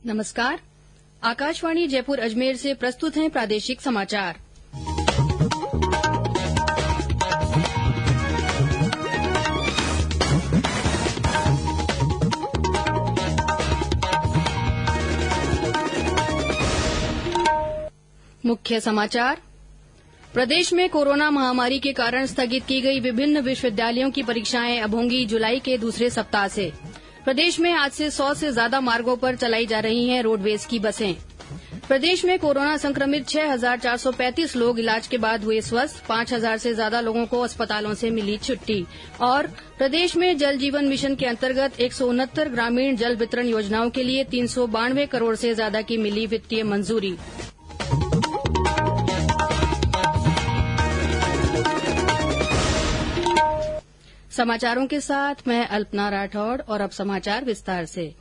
नमस्कार। आकाशवाणी जयपुर अजमेर से प्रस्तुत हैं प्रादेशिक समाचार। मुख्य समाचार। प्रदेश में कोरोना महामारी के कारण स्थगित की गई विभिन्न विश्वविद्यालयों की परीक्षाएं अब होंगी जुलाई के दूसरे सप्ताह से। प्रदेश में आज से 100 से ज्यादा मार्गों पर चलाई जा रही हैं रोडवेज की बसें। प्रदेश में कोरोना संक्रमित 6,435 लोग इलाज के बाद हुए स्वस्थ। 5,000 से ज्यादा लोगों को अस्पतालों से मिली छुट्टी। और प्रदेश में जल जीवन मिशन के अंतर्गत 169 ग्रामीण जल वितरण योजनाओं के लिए 392 करोड़ से ज्यादा की मिली वित्तीय मंजूरी। समाचारों के साथ मैं अल्पना राठौड़ और अब समाचार विस्तार से।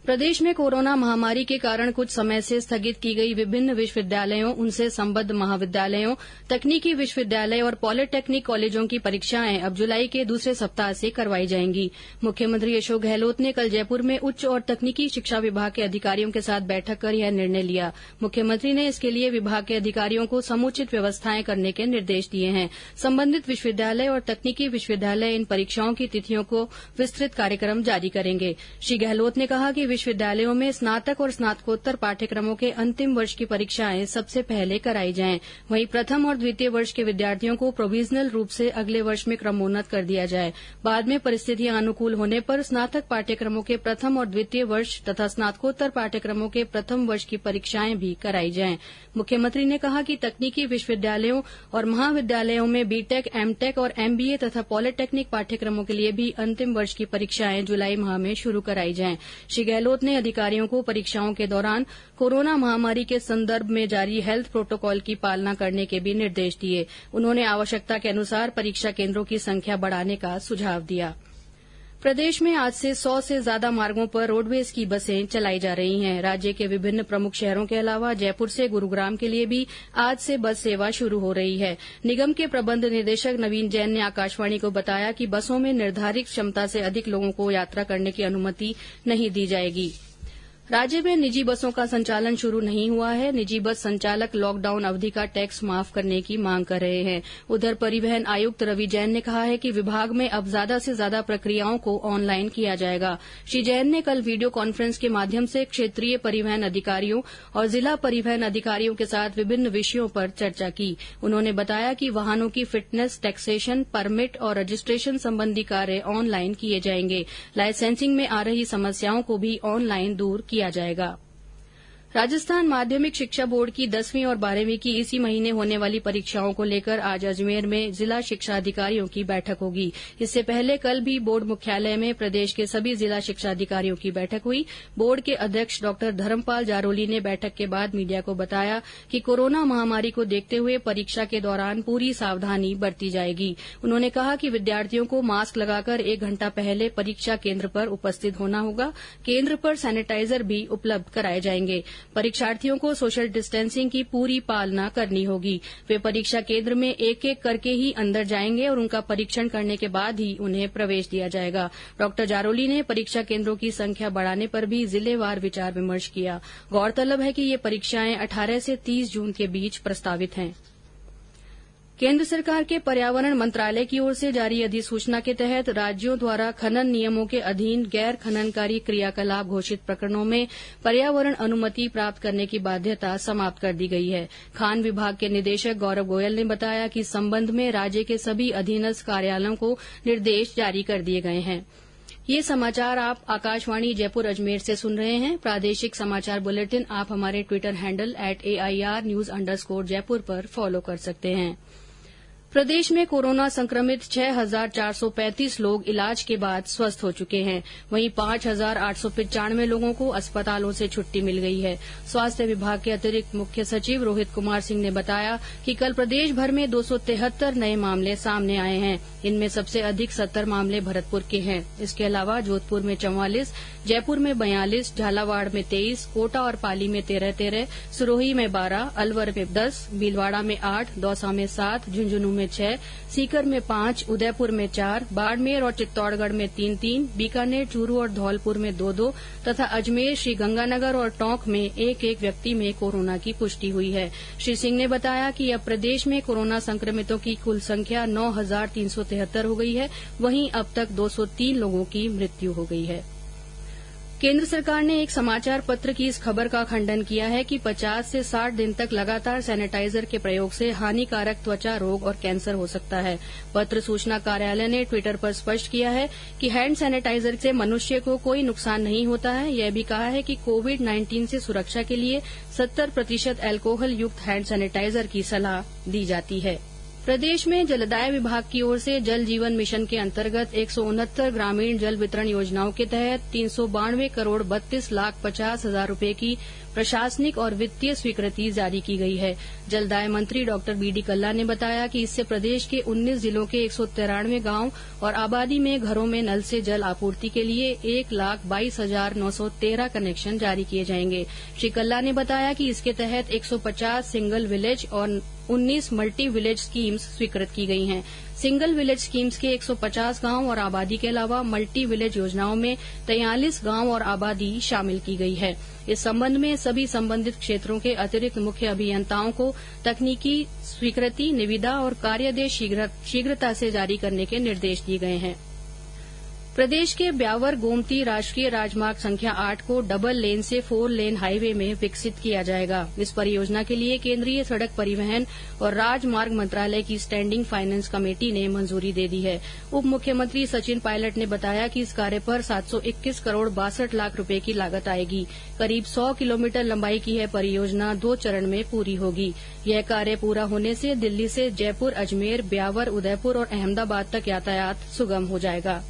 प्रदेश में कोरोना महामारी के कारण कुछ समय से स्थगित की गई विभिन्न विश्वविद्यालयों, उनसे संबद्ध महाविद्यालयों, तकनीकी विश्वविद्यालय और पॉलिटेक्निक कॉलेजों की परीक्षाएं अब जुलाई के दूसरे सप्ताह से करवाई जाएंगी। मुख्यमंत्री अशोक गहलोत ने कल जयपुर में उच्च और तकनीकी शिक्षा विभाग के अधिकारियों के साथ बैठक कर यह निर्णय लिया। मुख्यमंत्री ने इसके लिए विभाग के अधिकारियों को समुचित व्यवस्थाएं करने के निर्देश दिए हैं। संबंधित विश्वविद्यालय और तकनीकी विश्वविद्यालय इन परीक्षाओं की तिथियों को विस्तृत कार्यक्रम जारी करेंगे। श्री गहलोत ने कहा कि विश्वविद्यालयों में स्नातक और स्नातकोत्तर पाठ्यक्रमों के अंतिम वर्ष की परीक्षाएं सबसे पहले कराई जाएं। वहीं प्रथम और द्वितीय वर्ष के विद्यार्थियों को प्रोविजनल रूप से अगले वर्ष में क्रमोन्नत कर दिया जाए। बाद में परिस्थितियां अनुकूल होने पर स्नातक पाठ्यक्रमों के प्रथम और द्वितीय वर्ष तथा स्नातकोत्तर पाठ्यक्रमों के प्रथम वर्ष की परीक्षाएं भी कराई जाएं। मुख्यमंत्री ने कहा कि तकनीकी विश्वविद्यालयों और महाविद्यालयों में बीटेक, एमटेक और एमबीए तथा पॉलिटेक्निक पाठ्यक्रमों के लिए भी अंतिम वर्ष की परीक्षाएं जुलाई माह में शुरू कराई जाएं। श्री गहलोत ने अधिकारियों को परीक्षाओं के दौरान कोरोना महामारी के संदर्भ में जारी हेल्थ प्रोटोकॉल की पालना करने के भी निर्देश दिए। उन्होंने आवश्यकता के अनुसार परीक्षा केन्द्रों की संख्या बढ़ाने का सुझाव दिया। प्रदेश में आज से 100 से ज्यादा मार्गों पर रोडवेज की बसें चलाई जा रही हैं। राज्य के विभिन्न प्रमुख शहरों के अलावा जयपुर से गुरुग्राम के लिए भी आज से बस सेवा शुरू हो रही है। निगम के प्रबंध निदेशक नवीन जैन ने आकाशवाणी को बताया कि बसों में निर्धारित क्षमता से अधिक लोगों को यात्रा करने की अनुमति नहीं दी जाएगी। राज्य में निजी बसों का संचालन शुरू नहीं हुआ है। निजी बस संचालक लॉकडाउन अवधि का टैक्स माफ करने की मांग कर रहे हैं। उधर परिवहन आयुक्त रवि जैन ने कहा है कि विभाग में अब ज्यादा से ज्यादा प्रक्रियाओं को ऑनलाइन किया जाएगा। श्री जैन ने कल वीडियो कॉन्फ्रेंस के माध्यम से क्षेत्रीय परिवहन अधिकारियों और जिला परिवहन अधिकारियों के साथ विभिन्न विषयों पर चर्चा की। उन्होंने बताया कि वाहनों की फिटनेस, टैक्सेशन, परमिट और रजिस्ट्रेशन संबंधी कार्य ऑनलाइन किए जाएंगे। लाइसेंसिंग में आ रही समस्याओं को भी ऑनलाइन दूर किया जाएगा। राजस्थान माध्यमिक शिक्षा बोर्ड की 10वीं और 12वीं की इसी महीने होने वाली परीक्षाओं को लेकर आज अजमेर में जिला शिक्षा अधिकारियों की बैठक होगी। इससे पहले कल भी बोर्ड मुख्यालय में प्रदेश के सभी जिला शिक्षा अधिकारियों की बैठक हुई। बोर्ड के अध्यक्ष डॉ धर्मपाल जारोली ने बैठक के बाद मीडिया को बताया कि कोरोना महामारी को देखते हुए परीक्षा के दौरान पूरी सावधानी बरती जाएगी। उन्होंने कहा कि विद्यार्थियों को मास्क लगाकर 1 घंटा पहले परीक्षा केन्द्र पर उपस्थित होना होगा। केन्द्र पर सैनिटाइजर भी उपलब्ध कराए जाएंगे। परीक्षार्थियों को सोशल डिस्टेंसिंग की पूरी पालना करनी होगी। वे परीक्षा केन्द्र में एक एक करके ही अंदर जाएंगे और उनका परीक्षण करने के बाद ही उन्हें प्रवेश दिया जाएगा। डॉ जारोली ने परीक्षा केन्द्रों की संख्या बढ़ाने पर भी जिलेवार विचार विमर्श किया। गौरतलब है कि ये परीक्षाएं 18 से 30 जून के बीच प्रस्तावित हैं। केन्द्र सरकार के पर्यावरण मंत्रालय की ओर से जारी अधिसूचना के तहत राज्यों द्वारा खनन नियमों के अधीन गैर खननकारी क्रियाकलाप घोषित प्रकरणों में पर्यावरण अनुमति प्राप्त करने की बाध्यता समाप्त कर दी गई है। खान विभाग के निदेशक गौरव गोयल ने बताया कि इस संबंध में राज्य के सभी अधीनस्थ कार्यालयों को निर्देश जारी कर दिए गए हैं। ये समाचार आप आकाशवाणी जयपुर अजमेर से सुन रहे हैं। प्रादेशिक समाचार बुलेटिन आप हमारे ट्विटर हैंडल @AIRnews_जयपुर पर फॉलो कर सकते हैं। प्रदेश में कोरोना संक्रमित 6,435 लोग इलाज के बाद स्वस्थ हो चुके हैं। वहीं 5,895 लोगों को अस्पतालों से छुट्टी मिल गई है। स्वास्थ्य विभाग के अतिरिक्त मुख्य सचिव रोहित कुमार सिंह ने बताया कि कल प्रदेश भर में 273 नए मामले सामने आए हैं। इनमें सबसे अधिक 70 मामले भरतपुर के हैं। इसके अलावा जोधपुर में 44, जयपुर में 42, झालावाड़ में 23, कोटा और पाली में 13-13, सिरोही में 12, अलवर में 10, भीलवाड़ा में 8, दौसा में 7, झुंझुनू में में 6, सीकर में 5, उदयपुर में 4, बाड़मेर और चित्तौड़गढ़ में 3-3, बीकानेर, चूरू और धौलपुर में 2-2 तथा अजमेर, श्रीगंगानगर और टोंक में 1-1 व्यक्ति में कोरोना की पुष्टि हुई है। श्री सिंह ने बताया कि अब प्रदेश में कोरोना संक्रमितों की कुल संख्या 9,373 हो गई है। वहीं अब तक 203 लोगों की मृत्यु हो गई है। केंद्र सरकार ने एक समाचार पत्र की इस खबर का खंडन किया है कि 50 से 60 दिन तक लगातार सैनिटाइजर के प्रयोग से हानिकारक त्वचा रोग और कैंसर हो सकता है। पत्र सूचना कार्यालय ने ट्विटर पर स्पष्ट किया है कि हैंड सैनिटाइजर से मनुष्य को कोई नुकसान नहीं होता है। यह भी कहा है कि कोविड-19 से सुरक्षा के लिए 70% अल्कोहल युक्त हैंड सैनिटाइजर की सलाह दी जाती है। प्रदेश में जलदाय विभाग की ओर से जल जीवन मिशन के अंतर्गत 169 ग्रामीण जल वितरण योजनाओं के तहत 392 करोड़ 32 लाख 50 हजार रूपये की प्रशासनिक और वित्तीय स्वीकृति जारी की गई है। जलदाय मंत्री डॉ बीडी कल्ला ने बताया कि इससे प्रदेश के 19 जिलों के 193 गांव और आबादी में घरों में नल से जल आपूर्ति के लिए 1,22,913 कनेक्शन जारी किए जाएंगे। श्री कल्ला ने बताया कि इसके तहत 150 सिंगल विलेज और 19 मल्टी विलेज स्कीम्स स्वीकृत की गई हैं। सिंगल विलेज स्कीम्स के 150 गांव और आबादी के अलावा मल्टी विलेज योजनाओं में 43 गांव और आबादी शामिल की गई है। इस संबंध में सभी संबंधित क्षेत्रों के अतिरिक्त मुख्य अभियंताओं को तकनीकी स्वीकृति, निविदा और कार्यादेश शीघ्रता से जारी करने के निर्देश दिए गए हैं। प्रदेश के ब्यावर गोमती राष्ट्रीय राजमार्ग संख्या 8 को डबल लेन से 4 लेन हाईवे में विकसित किया जाएगा। इस परियोजना के लिए केंद्रीय सड़क परिवहन और राजमार्ग मंत्रालय की स्टैंडिंग फाइनेंस कमेटी ने मंजूरी दे दी है। उप मुख्यमंत्री सचिन पायलट ने बताया कि इस कार्य पर 721 करोड़ 62 लाख रूपये की लागत आएगी। करीब 100 किलोमीटर लंबाई की यह परियोजना 2 चरण में पूरी होगी। यह कार्य पूरा होने से दिल्ली से जयपुर, अजमेर, ब्यावर, उदयपुर और अहमदाबाद तक यातायात सुगम हो जाएगा।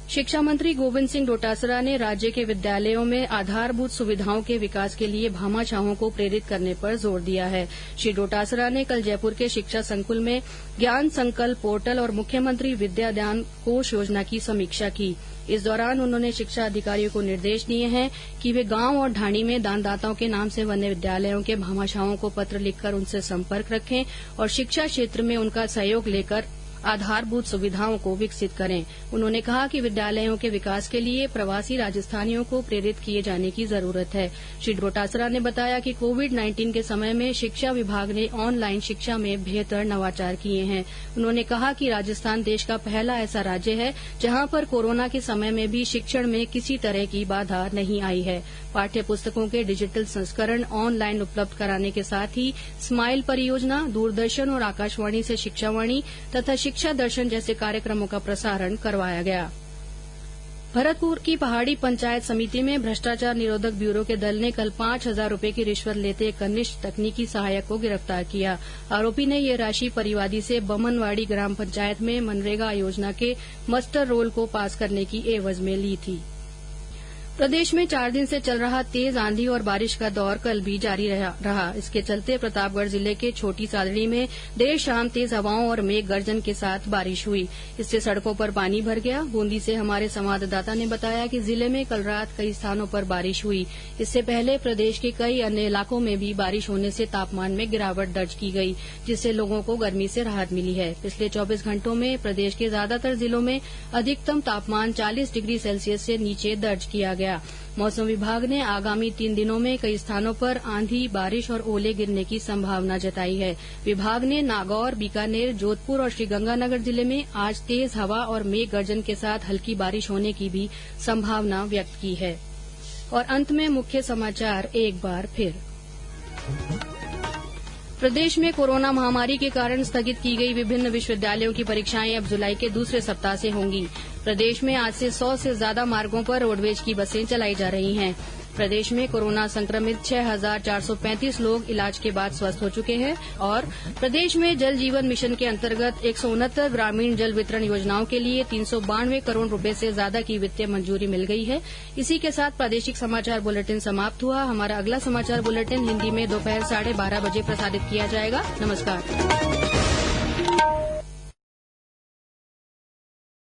शिक्षा मंत्री गोविंद सिंह डोटासरा ने राज्य के विद्यालयों में आधारभूत सुविधाओं के विकास के लिए भामाशाहों को प्रेरित करने पर जोर दिया है। श्री डोटासरा ने कल जयपुर के शिक्षा संकुल में ज्ञान संकल्प पोर्टल और मुख्यमंत्री विद्यादान कोष योजना की समीक्षा की। इस दौरान उन्होंने शिक्षा अधिकारियों को निर्देश दिए हैं कि वे गांव और ढाणी में दानदाताओं के नाम से बने विद्यालयों के भामाशाहों को पत्र लिखकर उनसे संपर्क रखें और शिक्षा क्षेत्र में उनका सहयोग लेकर आधारभूत सुविधाओं को विकसित करें। उन्होंने कहा कि विद्यालयों के विकास के लिए प्रवासी राजस्थानियों को प्रेरित किए जाने की जरूरत है। श्री डोटासरा ने बताया कि कोविड-19 के समय में शिक्षा विभाग ने ऑनलाइन शिक्षा में बेहतर नवाचार किए हैं। उन्होंने कहा कि राजस्थान देश का पहला ऐसा राज्य है जहां पर कोरोना के समय में भी शिक्षण में किसी तरह की बाधा नहीं आई है। पाठ्य पुस्तकों के डिजिटल संस्करण ऑनलाइन उपलब्ध कराने के साथ ही स्माइल परियोजना, दूरदर्शन और आकाशवाणी से शिक्षावाणी तथा शिक्षा दर्शन जैसे कार्यक्रमों का प्रसारण करवाया गया। भरतपुर की पहाड़ी पंचायत समिति में भ्रष्टाचार निरोधक ब्यूरो के दल ने कल 5,000 रूपये की रिश्वत लेते एक कनिष्ठ तकनीकी सहायक को गिरफ्तार किया। आरोपी ने ये राशि परिवादी से बमनवाड़ी ग्राम पंचायत में मनरेगा योजना के मस्टर रोल को पास करने की एवज में ली थी। प्रदेश में 4 दिन से चल रहा तेज आंधी और बारिश का दौर कल भी जारी रहा। इसके चलते प्रतापगढ़ जिले के छोटी सादड़ी में देर शाम तेज हवाओं और मेघ गर्जन के साथ बारिश हुई। इससे सड़कों पर पानी भर गया। बूंदी से हमारे संवाददाता ने बताया कि जिले में कल रात कई स्थानों पर बारिश हुई। इससे पहले प्रदेश के कई अन्य इलाकों में भी बारिश होने से तापमान में गिरावट दर्ज की गई, जिससे लोगों को गर्मी से राहत मिली है। पिछले 24 घंटों में प्रदेश के ज्यादातर जिलों में अधिकतम तापमान 40 डिग्री सेल्सियस से नीचे दर्ज किया गया। मौसम विभाग ने आगामी 3 दिनों में कई स्थानों पर आंधी, बारिश और ओले गिरने की संभावना जताई है। विभाग ने नागौर, बीकानेर, जोधपुर और श्रीगंगानगर जिले में आज तेज हवा और मेघ गर्जन के साथ हल्की बारिश होने की भी संभावना व्यक्त की है। और अंत में मुख्य समाचार एक बार फिर। प्रदेश में कोरोना महामारी के कारण स्थगित की गई विभिन्न विश्वविद्यालयों की परीक्षाएं अब जुलाई के दूसरे सप्ताह से होंगी। प्रदेश में आज से 100 से ज्यादा मार्गों पर रोडवेज की बसें चलाई जा रही हैं। प्रदेश में कोरोना संक्रमित 6,435 लोग इलाज के बाद स्वस्थ हो चुके हैं। और प्रदेश में जल जीवन मिशन के अंतर्गत 169 ग्रामीण जल वितरण योजनाओं के लिए 392 करोड़ रूपये से ज्यादा की वित्तीय मंजूरी मिल गई है। इसी के साथ प्रादेशिक समाचार बुलेटिन समाप्त हुआ। हमारा अगला समाचार बुलेटिन हिन्दी में दोपहर 12:30 बजे प्रसारित किया जाएगा। नमस्कार।